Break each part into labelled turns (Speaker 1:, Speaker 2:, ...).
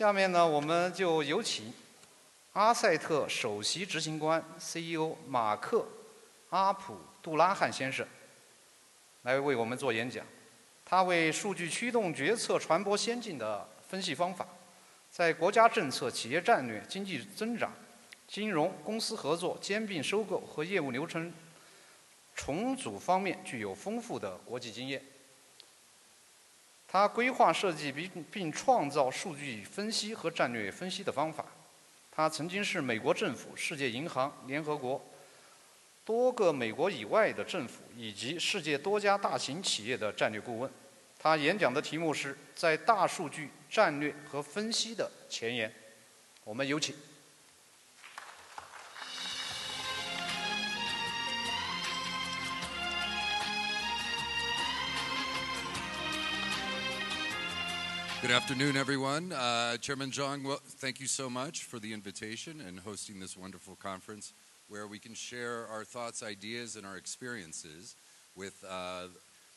Speaker 1: 下面呢，我们就有请阿塞特首席执行官 CEO 马克·阿普杜拉汉先生来为我们做演讲。他为数据驱动决策传播先进的分析方法，在国家政策、企业战略、经济增长、金融、公司合作、兼并收购和业务流程重组方面具有丰富的国际经验。他规划设计并创造数据分析和战略分析的方法。他曾经是美国政府、世界银行、联合国多个美国以外的政府以及世界多家大型企业的战略顾问。他演讲的题目是在大数据战略和分析的前沿。我们有请。
Speaker 2: Good afternoon, everyone. Chairman Zhang, well, thank you so much for the invitation and hosting this wonderful conference where we can share our thoughts, ideas, and our experiences with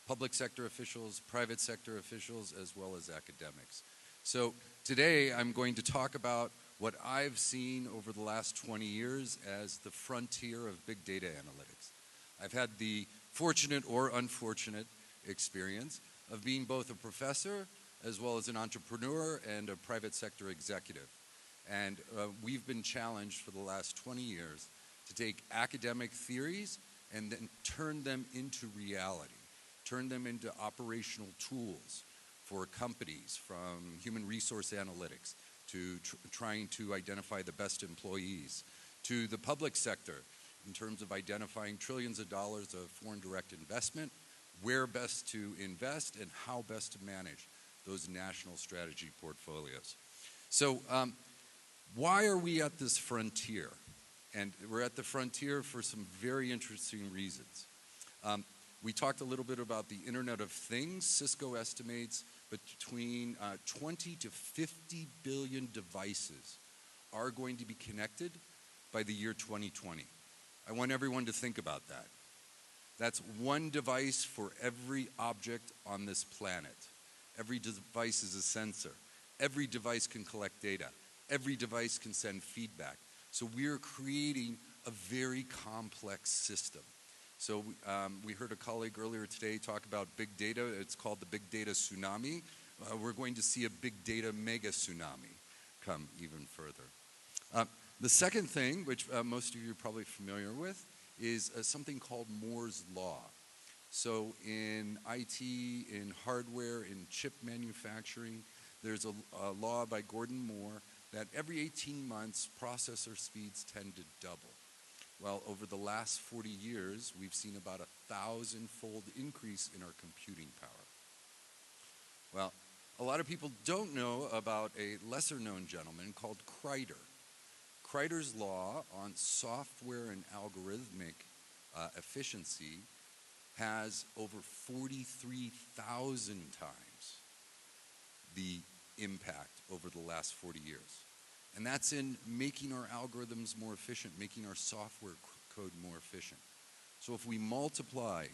Speaker 2: public sector officials, private sector officials, as well as academics. So today I'm going to talk about what I've seen over the last 20 years as the frontier of big data analytics. I've had the fortunate or unfortunate experience of being both a professor as well as an entrepreneur and a private sector executive. And we've been challenged for the last 20 years to take academic theories and then turn them into reality, turn them into operational tools for companies, from human resource analytics to trying to identify the best employees, to the public sector in terms of identifying trillions of dollars of foreign direct investment, where best to invest and how best to manage those national strategy portfolios. So why are we at this frontier? And we're at the frontier for some very interesting reasons. We talked a little bit about the Internet of Things. Cisco estimates between 20 to 50 billion devices are going to be connected by the year 2020. I want everyone to think about that. That's one device for every object on this planet. Every device is a sensor. Every device can collect data. Every device can send feedback. So we're creating a very complex system. So we heard a colleague earlier today talk about big data. It's called the big data tsunami. We're going to see a big data mega tsunami come even further. The second thing, which most of you are probably familiar with, is something called Moore's Law. So in IT, in hardware, in chip manufacturing, there's a law by Gordon Moore that every 18 months, processor speeds tend to double. Well, over the last 40 years, we've seen about 1,000-fold increase in our computing power. Well, a lot of people don't know about a lesser-known gentleman called Kreider. Kreider's law on software and algorithmic efficiency has over 43,000 times the impact over the last 40 years. And that's in making our algorithms more efficient, making our software code more efficient. So if we multiply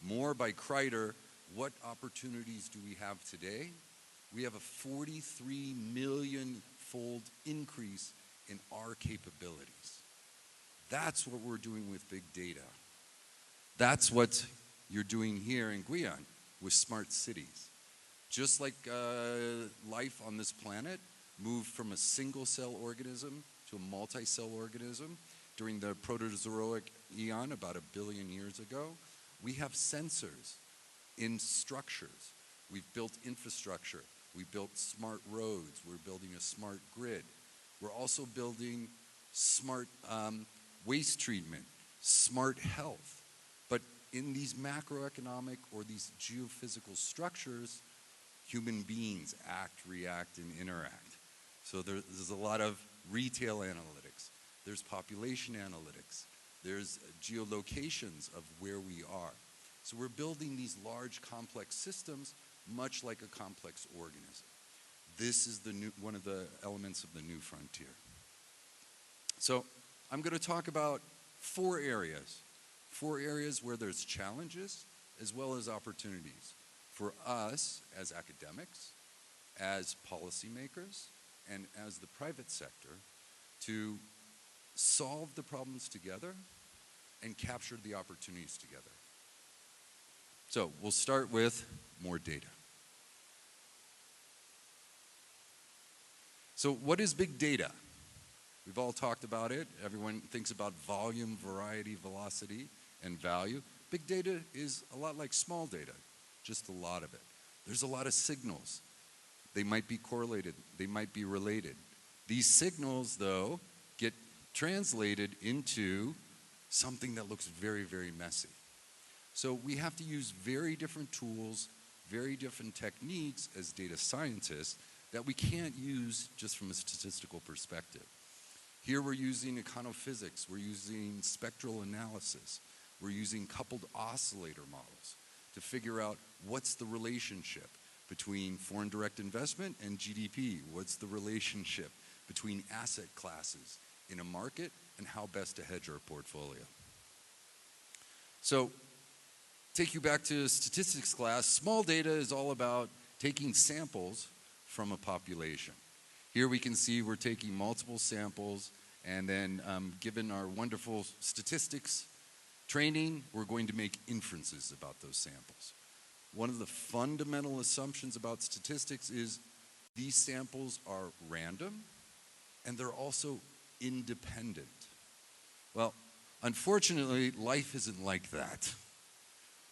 Speaker 2: more by Kreider, what opportunities do we have today? We have a 43 million-fold increase in our capabilities. That's what we're doing with big data. That's what you're doing here in Guyana with smart cities. Just like life on this planet moved from a single-cell organism to a multi-cell organism during the Proterozoic eon about 1 billion years ago, we have sensors in structures. We've built infrastructure. We built smart roads. We're building a smart grid. We're also building smart waste treatment, smart health. But in these macroeconomic or these geophysical structures, human beings act, react, and interact. So there's a lot of retail analytics. There's population analytics. There's geolocations of where we are. So we're building these large, complex systems, much like a complex organism. This is one of the elements of the new frontier. So I'm going to talk about 4 areas where there's challenges as well as opportunities for us as academics, as policymakers, and as the private sector to solve the problems together and capture the opportunities together. So we'll start with more data. So what is big data? We've all talked about it. Everyone thinks about volume, variety, velocity, and value. Big data is a lot like small data, just a lot of it. There's a lot of signals. They might be correlated. They might be related. These signals, though, get translated into something that looks very, very messy. So we have to use very different tools, very different techniques as data scientists that we can't use just from a statistical perspective. Here we're using econophysics, we're using spectral analysis, we're using coupled oscillator models to figure out what's the relationship between foreign direct investment and GDP, what's the relationship between asset classes in a market, and how best to hedge our portfolio. So, take you back to statistics class. Small data is all about taking samples from a population. Here we can see we're taking multiple samples, and then given our wonderful statistics training, we're going to make inferences about those samples. One of the fundamental assumptions about statistics is these samples are random, and they're also independent. Well, unfortunately, life isn't like that.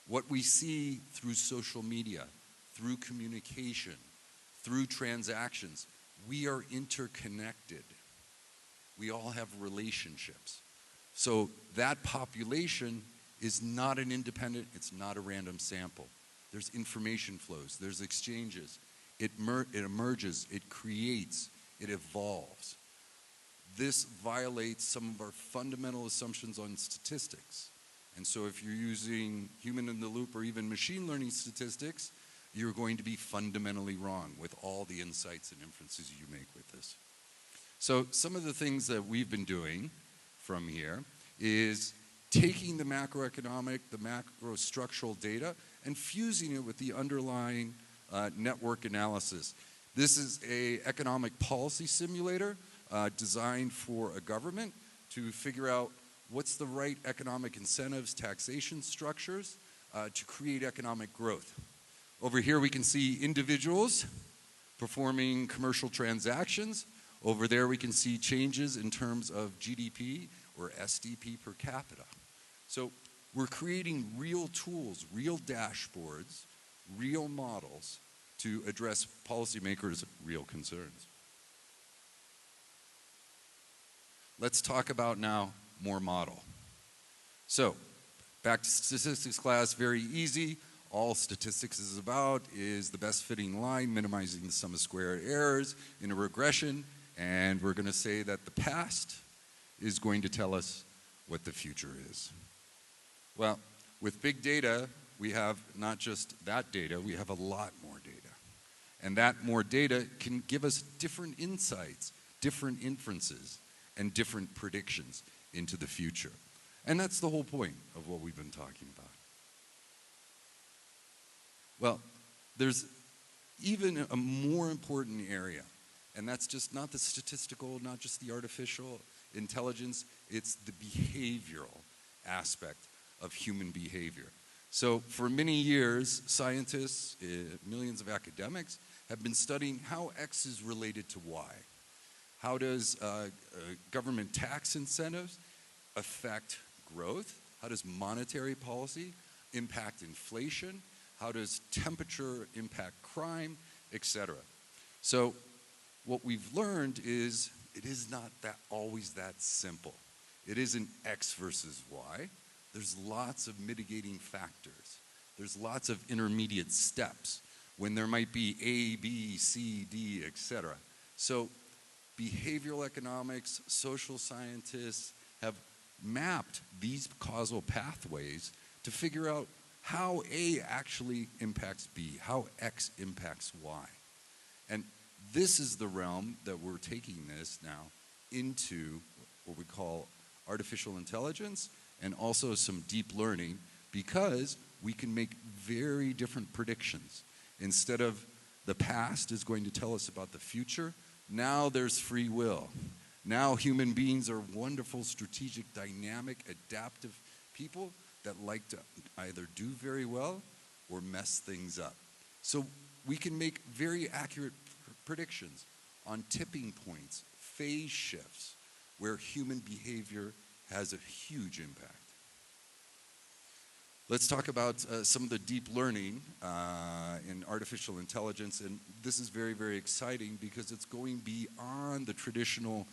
Speaker 2: What we see through social media, through communication, through transactions, we are interconnected. We all have relationships. So that population is not an independent, it's not a random sample. There's information flows, there's exchanges. It emerges, it creates, it evolves. This violates some of our fundamental assumptions on statistics. And so if you're using human in the loop or even machine learning statistics, you're going to be fundamentally wrong with all the insights and inferences you make with this. So some of the things that we've been doing from here is taking the macroeconomic, the macro structural data, and fusing it with the underlying network analysis. This is an economic policy simulator designed for a government to figure out what's the right economic incentives, taxation structures to create economic growth. Over here we can see individuals performing commercial transactions. Over there we can see changes in terms of GDP or SDP per capita. So we're creating real tools, real dashboards, real models to address policymakers' real concerns. Let's talk about now more model. So, back to statistics class, very easy. All statistics is about is the best fitting line, minimizing the sum of squared errors in a regression, and we're going to say that the past is going to tell us what the future is. Well, with big data, we have not just that data, we have a lot more data. And that more data can give us different insights, different inferences, and different predictions into the future. And that's the whole point of what we've been talking about. Well, there's even a more important area, and that's just not the statistical, not just the artificial intelligence, it's the behavioral aspect of human behavior. So for many years, scientists, millions of academics, have been studying how X is related to Y. How does government tax incentives affect growth? How does monetary policy impact inflation? How does temperature impact crime, etc.? So what we've learned is it is not always that simple. It isn't X versus Y. There's lots of mitigating factors. There's lots of intermediate steps when there might be A, B, C, D, etc. So behavioral economics, social scientists have mapped these causal pathways to figure out how A actually impacts B, how X impacts Y. And this is the realm that we're taking this now into what we call artificial intelligence and also some deep learning, because we can make very different predictions. Instead of the past is going to tell us about the future, Now there's free will. Now human beings are wonderful, strategic, dynamic, adaptive people that like to either do very well or mess things up. So we can make very accurate predictions on tipping points, phase shifts, where human behavior has a huge impact. Let's talk about some of the deep learning in artificial intelligence, and this is very, very exciting because it's going beyond the traditional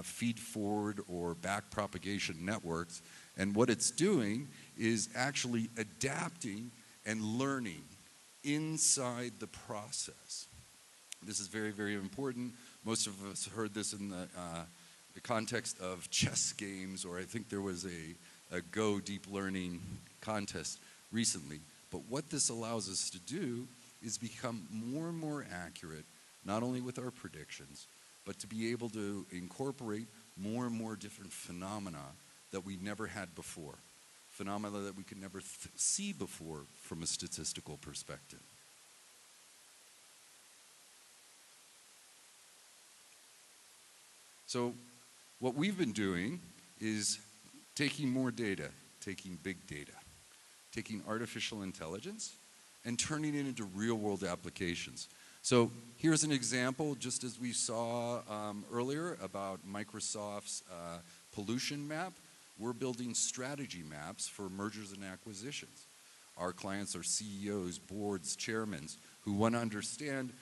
Speaker 2: feed-forward or back-propagation networks, and what it's doing is actually adapting and learning inside the process. This is very, very important. Most of us heard this in the context of chess games, or I think there was a Go deep learning contest recently. But what this allows us to do is become more and more accurate, not only with our predictions, but to be able to incorporate more and more different phenomena that we never had before, phenomena that we could never see before from a statistical perspective. So what we've been doing is taking more data, taking big data, taking artificial intelligence, and turning it into real-world applications. So here's an example, just as we saw earlier about Microsoft's pollution map. We're building strategy maps for mergers and acquisitions. Our clients are CEOs, boards, chairmen, who want to understand,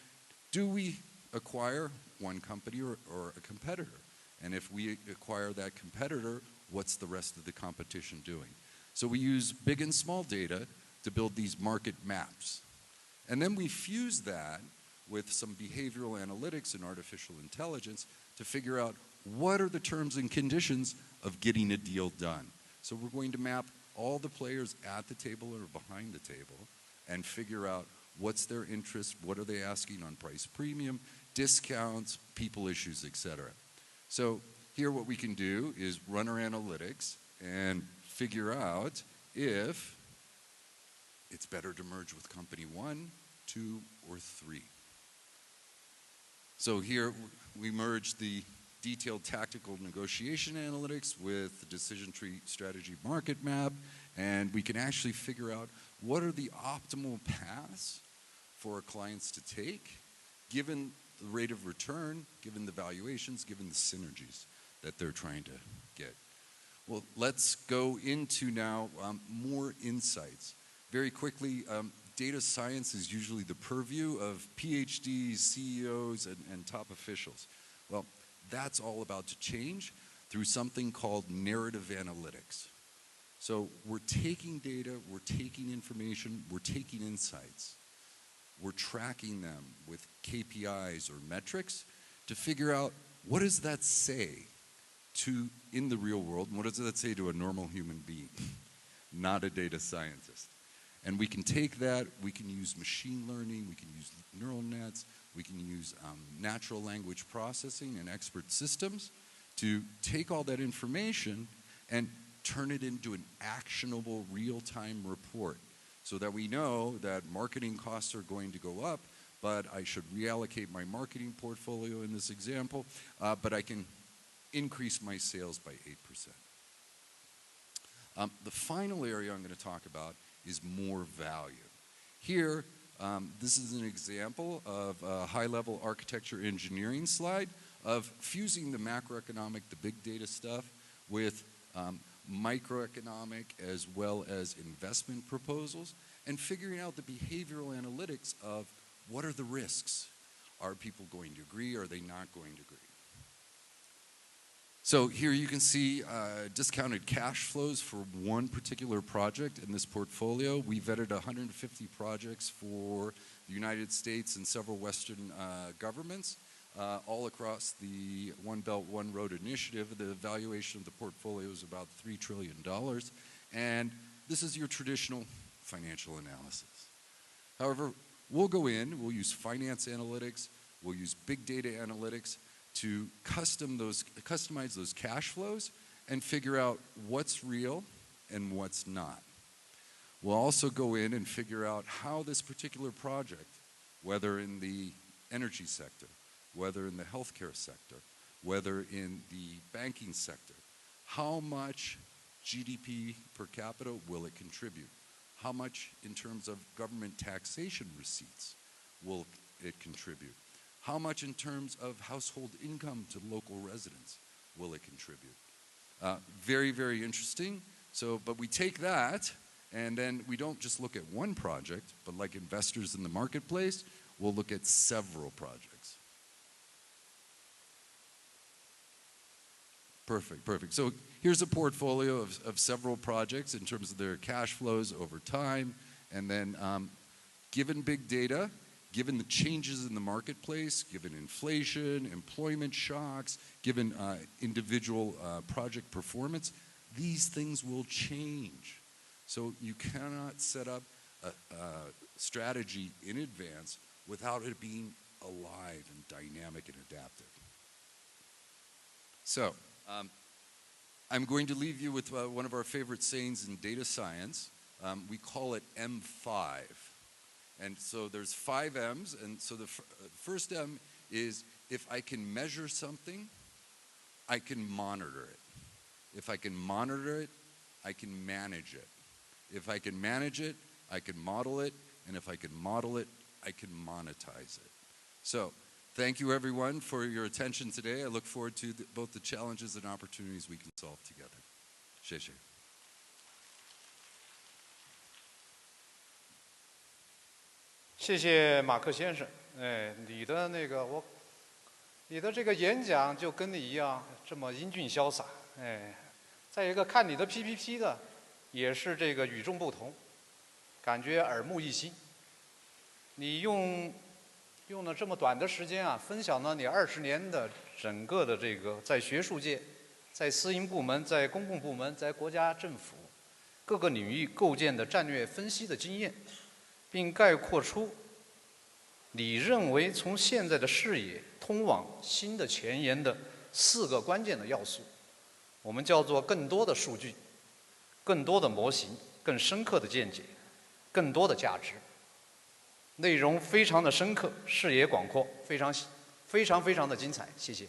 Speaker 2: do we acquire one company or a competitor? And if we acquire that competitor, what's the rest of the competition doing? So we use big and small data to build these market maps. And then we fuse that with some behavioral analytics and artificial intelligence to figure out what are the terms and conditions of getting a deal done. So we're going to map all the players at the table or behind the table and figure out what's their interest, what are they asking on price premium, discounts, people issues, etc. So here what we can do is run our analytics and figure out if it's better to merge with company 1, 2, or 3. So here we merge the detailed tactical negotiation analytics with the decision tree strategy market map, and we can actually figure out what are the optimal paths for our clients to take, given the rate of return, given the valuations, given the synergies that they're trying to get. Well, let's go into now more insights. Very quickly, data science is usually the purview of PhDs, CEOs, and top officials. Well, that's all about to change through something called narrative analytics. So we're taking data, we're taking information, we're taking insights. We're tracking them with KPIs or metrics to figure out what does that say in the real world, and what does that say to a normal human being, not a data scientist. And we can take that, we can use machine learning, we can use neural nets, we can use natural language processing and expert systems to take all that information and turn it into an actionable real-time report so that we know that marketing costs are going to go up, but I should reallocate my marketing portfolio in this example, but I can increase my sales by 8%. The final area I'm going to talk about is more value. Here, this is an example of a high-level architecture engineering slide of fusing the macroeconomic, the big data stuff, with microeconomic as well as investment proposals, and figuring out the behavioral analytics of what are the risks. Are people going to agree? Are they not going to agree? So here you can see discounted cash flows for one particular project in this portfolio. We vetted 150 projects for the United States and several Western governments, all across the One Belt, One Road initiative. The valuation of the portfolio is about $3 trillion. And this is your traditional financial analysis. However, we'll go in, we'll use finance analytics, we'll use big data analytics to customize those cash flows and figure out what's real and what's not. We'll also go in and figure out how this particular project, whether in the energy sector, whether in the healthcare sector, whether in the banking sector. How much GDP per capita will it contribute? How much in terms of government taxation receipts will it contribute? How much in terms of household income to local residents will it contribute? Very, very interesting. So, but we take that, and then we don't just look at one project, but like investors in the marketplace, we'll look at several projects. Perfect, perfect. So here's a portfolio of several projects in terms of their cash flows over time, and then given big data, given the changes in the marketplace, given inflation, employment shocks, given individual project performance, these things will change. So you cannot set up a strategy in advance without it being alive and dynamic and adaptive. So I'm going to leave you with one of our favorite sayings in data science. We call it M5. And so there's 5 M's, and so the first M is if I can measure something, I can monitor it. If I can monitor it, I can manage it. If I can manage it, I can model it, and if I can model it, I can monetize it. So thank you everyone for your attention today. I look forward to both the challenges and opportunities we can solve together. 谢谢。
Speaker 1: 谢谢马克先生。哎，你的这个演讲就跟你一样这么英俊潇洒。哎，再一个看你的 PPT 的，也是这个与众不同，感觉耳目一新。你用了这么短的时间啊，分享了你20年的整个的这个在学术界、在私营部门、在公共部门、在国家政府各个领域构建的战略分析的经验。并概括出你认为从现在的视野通往新的前沿的4个关键的要素，我们叫做更多的数据、更多的模型、更深刻的见解、更多的价值。内容非常的深刻，视野广阔，非常的精彩，谢谢。